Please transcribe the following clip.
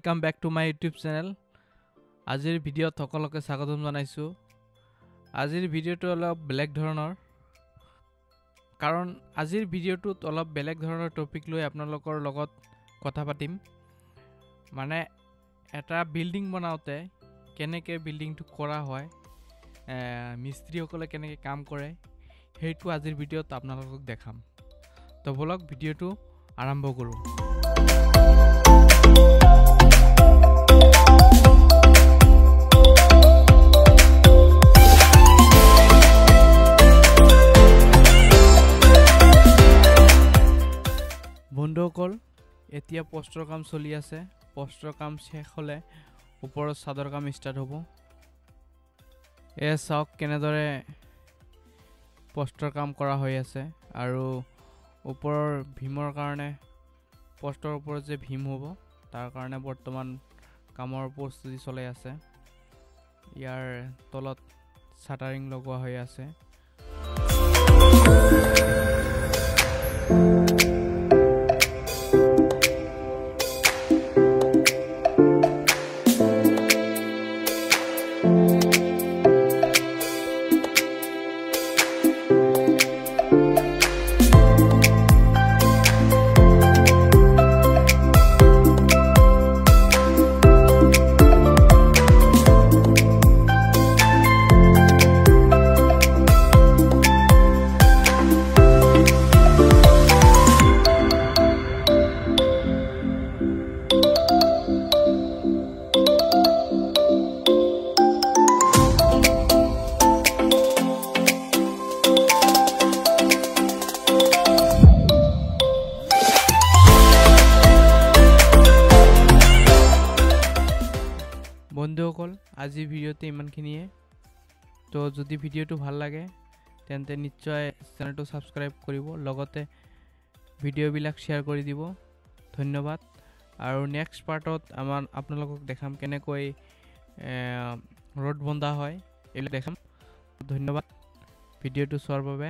Welcome back to my YouTube channel. আজিৰ ভিডিঅ'ত সকলোকে স্বাগতম জনাইছো। আজিৰ ভিডিঅ'টো অলপ বেলেগ ধৰণৰ কাৰণ আজিৰ ভিডিঅ'টোত অলপ বেলেগ ধৰণৰ টপিক লৈ আপোনালোকৰ লগত কথা পাতিম। মানে এটা বিল্ডিং বনাওতে কেনেকৈ বিল্ডিংটো কৰা হয়, মিস্ত্ৰীসকলে কেনেকৈ কাম কৰে সেইটো আজিৰ ভিডিঅ'ত আপোনালোকক দেখাম। তো বলক ভিডিঅ'টো আৰম্ভ কৰোঁ। বন্ধুসকল, এতিয়া পোষ্টৰ কাম চলি আছে। পোষ্টৰ কাম শেষ হ'লে ওপৰত চাদৰ কাম ষ্টাৰ্ট হ'ব। চাওক কেনেদৰে পোষ্টৰ কাম কৰা হৈ আছে আৰু ওপৰৰ ভীমৰ কাৰণে পোষ্টৰ ওপৰত যে ভীম হ'ব তাৰ কাৰণে বৰ্তমান কামৰ প্ৰস্তুতি চলাই আছে। ইয়াৰ তলত শাটাৰিং লগোৱা হৈ আছে। বন্ধুসকল, আজিৰ ভিডিঅ'তে ইমানখিনিয়ে। তো যদি ভিডিঅ'টো ভাল লাগে তেন্তে নিশ্চয় চেনেলটো ছাবস্ক্ৰাইব কৰিব, লগতে ভিডিঅ'বিলাক শ্বেয়াৰ কৰি দিব। ধন্যবাদ। আৰু নেক্সট পাৰ্টত আপোনালোকক দেখাম কেনেকৈ ৰড বন্ধা হয়, এইবিলাক দেখাম। ধন্যবাদ ভিডিঅ'টো চোৱাৰ বাবে।